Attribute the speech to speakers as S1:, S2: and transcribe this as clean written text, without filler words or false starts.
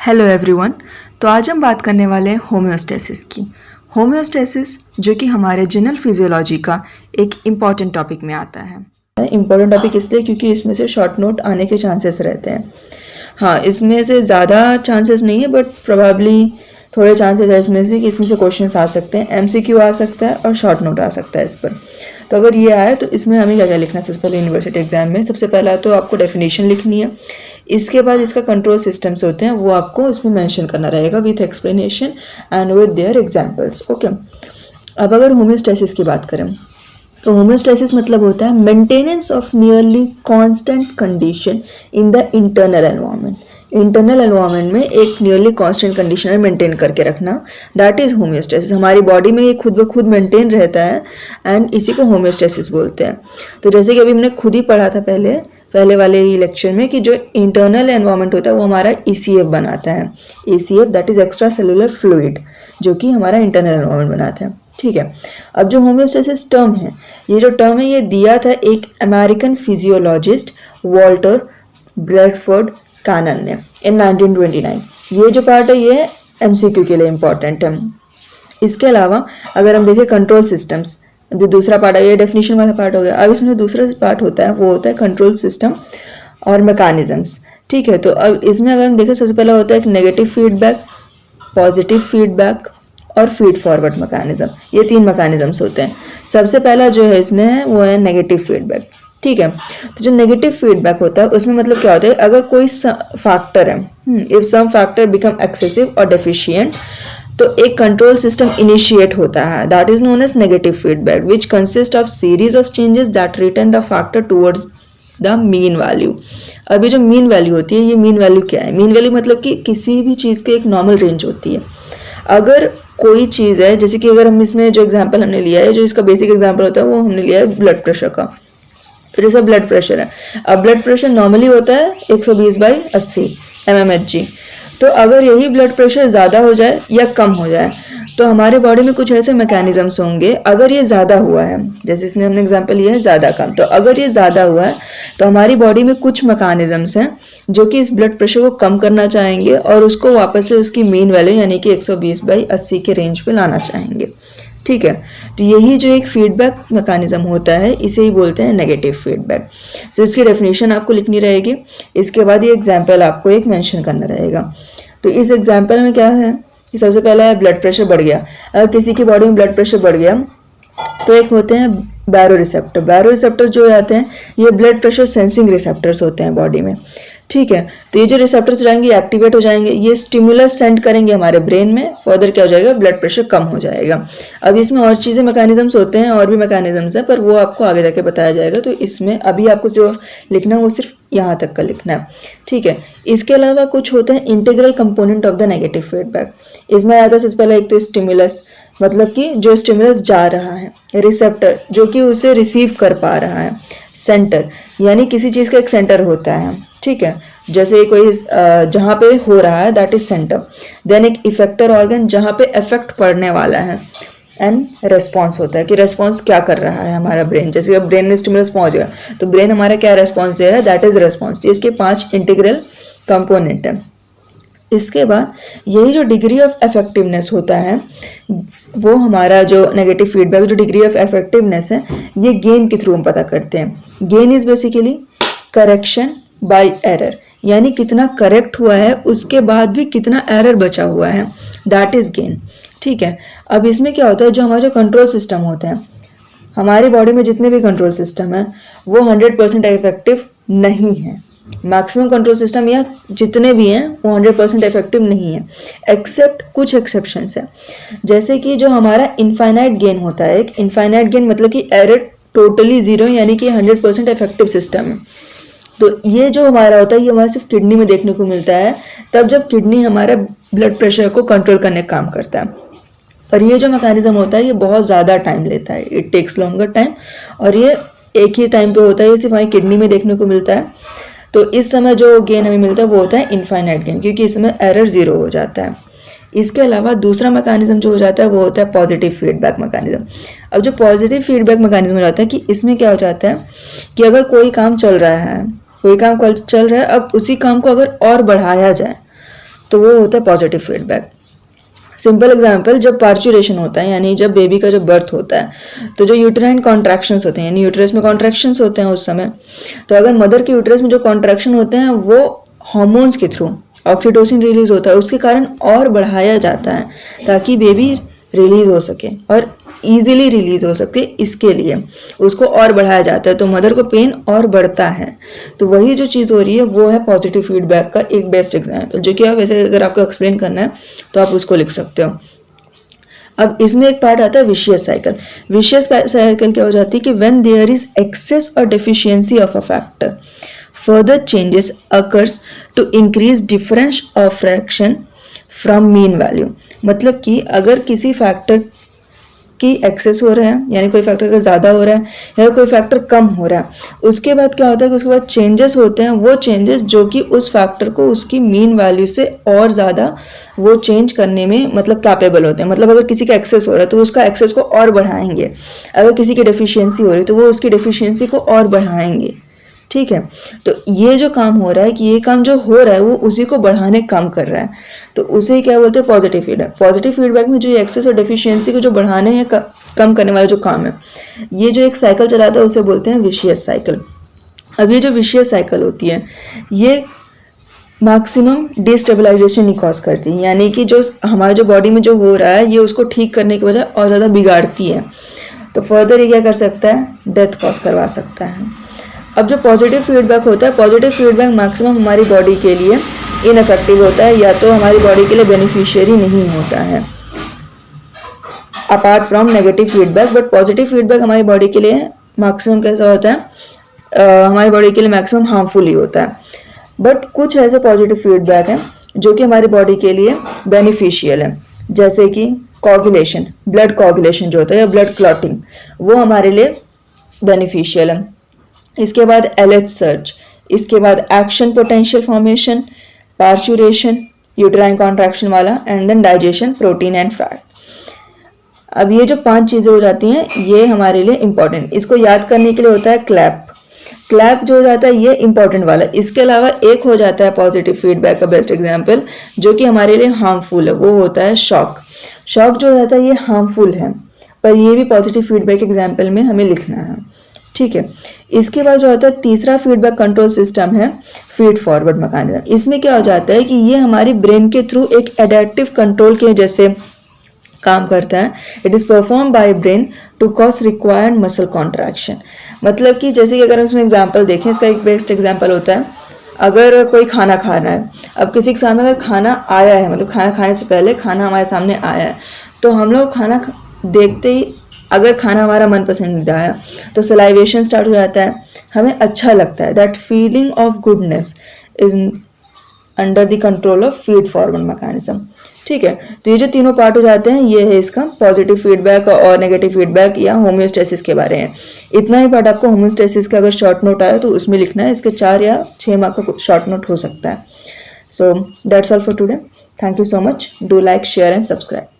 S1: Hello everyone. तो आज हम बात करने वाले हैं होम्योस्टेसिस की। होम्योस्टेसिस जो कि हमारे जनरल फिजियोलॉजी का एक इम्पॉर्टेंट टॉपिक में आता है। इम्पॉर्टेंट टॉपिक इसलिए क्योंकि इसमें से शॉर्ट नोट आने के चांसेस रहते हैं। हाँ, इसमें से ज़्यादा चांसेस नहीं है बट प्रोबेबली थोड़े चांसेस है इसमें से कि इसमें से क्वेश्चंस आ सकते हैं, एमसीक्यू आ सकता है और शॉर्ट नोट आ सकता है इस पर। तो अगर ये आए तो इसमें हमें क्या क्या लिखना है? सबसे पहले यूनिवर्सिटी एग्जाम में सबसे पहला तो आपको डेफिनेशन लिखनी है। इसके बाद इसका कंट्रोल सिस्टम्स होते हैं वो आपको इसमें मेंशन करना रहेगा with explanation and with their examples. Okay, अब अगर होम्योस्टेसिस की बात करें तो होम्योस्टेसिस मतलब होता है maintenance of nearly constant condition in the internal environment. Internal environment में एक नियरली कांस्टेंट कंडीशन में मेंटेन करके रखना, दैट इज होम्योस्टेसिस। हमारी बॉडी में ये खुद ब खुद मेंटेन रहता है एंड इसी को होम्योस्टेसिस बोलते हैं। तो जैसे कि अभी हमने खुद ही पढ़ा था पहले वाले ही लेक्चर में कि जो इंटरनल एनवायरनमेंट होता है वो हमारा ECF बनाता है। ECF that is extra cellular fluid, जो कि हमारा इंटरनल एनवायरनमेंट बनाता है। ठीक है, अब जो होम्योस्टेसिस टर्म है, ये जो टर्म है ये दिया था एक अमेरिकन फिजियोलॉजिस्ट वॉल्टर ब्रैडफोर्ड कानन ने इन 1929। ये जो पार्ट है ये MCQ के लिए इम्पॉर्टेंट है। इसके अलावा अगर हम देखें कंट्रोल सिस्टम्स, जो दूसरा पार्ट है ये डेफिनेशन वाला पार्ट हो गया। अब इसमें दूसरा पार्ट होता है वो होता है कंट्रोल सिस्टम और मैकेनिज्म्स। ठीक है, तो अब इसमें अगर हम देखें सबसे पहला होता है एक नेगेटिव फीडबैक, पॉजिटिव फीडबैक और फीड फॉरवर्ड मैकेनिज्म। ये 3 मैकेनिज्म्स होते हैं। सबसे पहला जो है इसमें है वो है नेगेटिव फीडबैक। ठीक है, तो जो नेगेटिव फीडबैक होता है उसमें मतलब क्या होता है, अगर कोई फैक्टर है, if some factor become excessive और डेफिशिएंट, तो एक कंट्रोल सिस्टम इनिशिएट होता है, that is known as negative feedback which consist of series of changes that return the factor towards the mean value. अभी जो मीन वैल्यू होती है, ये मीन वैल्यू क्या है? मीन वैल्यू मतलब कि किसी भी चीज़ की एक नॉर्मल रेंज होती है। अगर कोई चीज़ है, जैसे कि अगर हम इसमें जो एग्जाम्पल हमने लिया है, जो इसका बेसिक एग्जाम्पल होता है वो हमने लिया है ब्लड प्रेशर का। तो जैसा ब्लड प्रेशर है, अब ब्लड प्रेशर नॉर्मली होता है 120/80 mmHg। तो अगर यही ब्लड प्रेशर ज़्यादा हो जाए या कम हो जाए तो हमारे बॉडी में कुछ ऐसे मैकेनिज्म्स होंगे। अगर ये ज़्यादा हुआ है, जैसे इसमें हमने एग्जांपल लिया है ज़्यादा कम, तो अगर ये ज़्यादा हुआ है तो हमारी बॉडी में कुछ मैकेनिज्म्स हैं जो कि इस ब्लड प्रेशर को कम करना चाहेंगे और उसको वापस से उसकी मीन वैल्यू यानी कि 120/80 के रेंज पे लाना चाहेंगे। ठीक है, तो यही जो एक फीडबैक मैकेनिज्म होता है इसे ही बोलते हैं नेगेटिव फीडबैक। सो इसकी डेफिनेशन आपको लिखनी रहेगी। इसके बाद ये एग्जाम्पल आपको एक मेंशन करना रहेगा। तो इस एग्जाम्पल में क्या है कि सबसे पहला है ब्लड प्रेशर बढ़ गया। अगर किसी की बॉडी में ब्लड प्रेशर बढ़ गया तो एक होते हैं बैरो रिसेप्टर। बैरो रिसेप्टर जो आते हैं ये ब्लड प्रेशर सेंसिंग रिसेप्टर्स होते हैं बॉडी में। ठीक है, तो ये जो रिसेप्टर्स जाएंगे एक्टिवेट हो जाएंगे, ये स्टिमुलस सेंड करेंगे हमारे ब्रेन में, फर्दर क्या हो जाएगा, ब्लड प्रेशर कम हो जाएगा। अब इसमें और चीज़ें मैकेनिज्म्स होते हैं, और भी मैकेनिज्म्स हैं पर वो आपको आगे जाके बताया जाएगा। तो इसमें अभी आपको जो लिखना है वो सिर्फ यहाँ तक का लिखना है। ठीक है, इसके अलावा कुछ होते हैं integral component of the negative feedback. इसमें आता है सबसे पहले एक तो स्टिमुलस, मतलब कि जो स्टिमुलस जा रहा है, रिसेप्टर जो कि उसे रिसीव कर पा रहा है, सेंटर यानी किसी चीज़ का एक सेंटर होता है। ठीक है, जैसे कोई जहाँ पे हो रहा है दैट इज सेंटर। देन एक इफेक्टर ऑर्गन जहाँ पे इफेक्ट पड़ने वाला है, एंड रेस्पॉन्स होता है कि रेस्पॉन्स क्या कर रहा है हमारा ब्रेन। जैसे अब ब्रेन में स्टिमुलस पहुँच गया तो ब्रेन हमारा क्या रेस्पॉन्स दे रहा है, दैट इज रेस्पॉन्स। इसके 5 इंटीग्रल कंपोनेंट है। इसके बाद यही जो डिग्री ऑफ इफेक्टिवनेस होता है वो हमारा जो नेगेटिव फीडबैक जो डिग्री ऑफ इफेक्टिवनेस है ये गेन के थ्रू हम पता करते हैं। Gain is basically correction by error, यानी कितना करेक्ट हुआ है उसके बाद भी कितना एरर बचा हुआ है, दैट इज गेन। ठीक है, अब इसमें क्या होता है, जो हमारा जो कंट्रोल सिस्टम होता है, हमारी बॉडी में जितने भी कंट्रोल सिस्टम है वो 100% इफेक्टिव नहीं है। मैक्सिमम कंट्रोल सिस्टम या जितने भी हैं वो 100% इफेक्टिव नहीं है, एक्सेप्ट कुछ एक्सेप्शंस है। जैसे कि जो हमारा इनफाइनाइट गेन होता है, एक इनफाइनाइट गेन मतलब कि एरर टोटली जीरो यानी कि 100% इफेक्टिव सिस्टम है। तो ये जो हमारा होता है ये हमारा सिर्फ किडनी में देखने को मिलता है, तब जब किडनी हमारा ब्लड प्रेशर को कंट्रोल करने का काम करता है। और ये जो मैकेनिज्म होता है ये बहुत ज़्यादा टाइम लेता है, इट टेक्स लॉन्गर टाइम, और ये एक ही टाइम पे होता है, ये सिर्फ हमारी किडनी में देखने को मिलता है। तो इस समय जो गेन हमें मिलता है वो होता है इनफाइनाइट गेन, क्योंकि इसमें एरर जीरो हो जाता है। इसके अलावा दूसरा मैकेनिज्म जो हो जाता है वो होता है पॉजिटिव फीडबैक मैकेनिज्म। अब जो पॉजिटिव फीडबैक मैकेनिज्म हो जाता है कि इसमें क्या हो जाता है कि अगर कोई काम चल रहा है, अब उसी काम को अगर और बढ़ाया जाए तो वो होता है पॉजिटिव फीडबैक। सिंपल एग्जांपल, जब पार्चुरेशन होता है यानी जब बेबी का जब बर्थ होता है तो जो यूट्राइन कॉन्ट्रैक्शंस होते हैं यानी यूट्रस में कॉन्ट्रैक्शंस होते हैं उस समय, तो अगर मदर के यूट्रस में जो कॉन्ट्रैक्शन होते हैं वो हार्मोन्स के थ्रू ऑक्सीटोसिन रिलीज होता है, उसके कारण और बढ़ाया जाता है ताकि बेबी रिलीज हो सके और ईजिली रिलीज हो सके, इसके लिए उसको और बढ़ाया जाता है, तो मदर को पेन और बढ़ता है। तो वही जो चीज़ हो रही है वो है पॉजिटिव फीडबैक का एक बेस्ट एग्जाम्पल, जो कि आप वैसे अगर आपको एक्सप्लेन करना है तो आप उसको लिख सकते हो। अब इसमें एक पार्ट आता है विशियस साइकिल। विशियस साइकिल क्या हो जाती है कि व्हेन देयर इज एक्सेस और deficiency of a factor, further changes occurs to increase difference of fraction from mean value। मतलब कि अगर किसी फैक्टर की एक्सेस हो रहा है यानी कोई फैक्टर अगर ज़्यादा हो रहा है या कोई फैक्टर कम हो रहा है, उसके बाद क्या होता है कि उसके बाद चेंजेस होते हैं, वो चेंजेस जो कि उस फैक्टर को उसकी मीन वैल्यू से और ज़्यादा वो चेंज करने में मतलब कैपेबल होते हैं। मतलब अगर किसी का एक्सेस हो रहा है तो उसका एक्सेस को और बढ़ाएंगे, अगर किसी की डेफिशिएंसी हो रही है तो वो उसकी डेफिशिएंसी को और बढ़ाएंगे। ठीक है, तो ये जो काम हो रहा है कि ये काम जो हो रहा है वो उसी को बढ़ाने काम कर रहा है, तो उसे क्या बोलते हैं पॉजिटिव फीडबैक। पॉजिटिव फीडबैक में जो एक्सेस और डेफिशिएंसी को जो बढ़ाने या कम करने वाला जो काम है, ये जो एक साइकिल चलाता है उसे बोलते हैं विशियस साइकिल। अब ये जो विशियस साइकिल होती है ये मैक्सिमम डिस्टेबलाइजेशन नहीं कॉज करती, यानी कि जो हमारे जो बॉडी में जो हो रहा है ये उसको ठीक करने की बजाय और ज़्यादा बिगाड़ती है, तो फर्दर ये क्या कर सकता है, डेथ कॉज करवा सकता है। अब जो पॉजिटिव फीडबैक होता है, पॉजिटिव फीडबैक मैक्सिमम हमारी बॉडी के लिए इनफेक्टिव होता है या तो हमारी बॉडी के लिए बेनिफिशियरी नहीं होता है apart from negative feedback. But positive feedback हमारी बॉडी के लिए मैक्सिमम कैसा होता है, हमारी बॉडी के लिए मैक्सिमम हार्मफुल ही होता है। बट कुछ ऐसे पॉजिटिव फीडबैक हैं जो कि हमारी बॉडी के लिए बेनिफिशियल है, जैसे कि कोगुलेशन, ब्लड कोगुलेशन जो होता है या ब्लड क्लॉटिंग, वो हमारे लिए बेनिफिशियल है। इसके बाद एलएच सर्च, इसके बाद action potential formation, parturition, uterine contraction वाला, and then digestion, protein and fat. अब ये जो 5 चीज़ें हो जाती हैं ये हमारे लिए इंपॉर्टेंट, इसको याद करने के लिए होता है क्लैप। क्लैप जो हो जाता है ये इंपॉर्टेंट वाला। इसके अलावा एक हो जाता है पॉजिटिव फीडबैक का बेस्ट एग्जाम्पल जो कि हमारे लिए हार्मफुल है, वो होता है शॉक। शॉक जो हो जाता है ये हार्मफुल है, पर ये भी पॉजिटिव फीडबैक एग्जाम्पल में हमें लिखना है। ठीक है, इसके बाद जो होता है तीसरा फीडबैक कंट्रोल सिस्टम है फीड फॉरवर्ड मैकेनिज्म। इसमें क्या हो जाता है कि ये हमारी ब्रेन के थ्रू एक एडेप्टिव कंट्रोल के जैसे काम करता है। It is perform by brain to cause required muscle contraction. मतलब कि जैसे कि अगर उसमें एग्जांपल देखें, इसका एक बेस्ट एग्जांपल होता है अगर कोई खाना खाना है, अब किसी के सामने अगर खाना आया है, मतलब खाना खाने से पहले खाना हमारे सामने आया है, तो हम लोग खाना देखते ही अगर खाना हमारा मन पसंदीदा है तो सलाइवेशन स्टार्ट हो जाता है, हमें अच्छा लगता है। That feeling of goodness is under the control of feed forward mechanism. ठीक है, तो ये जो तीनों पार्ट हो जाते हैं ये है इसका पॉजिटिव फीडबैक और नेगेटिव फीडबैक या होम्योस्टेसिस के बारे में। इतना ही पार्ट आपको होम्योस्टेसिस का अगर शॉर्ट नोट आए तो उसमें लिखना है, इसके 4 या 6 मार्क का शॉर्ट नोट हो सकता है। So that's all for today, thank you so much, do like share and subscribe.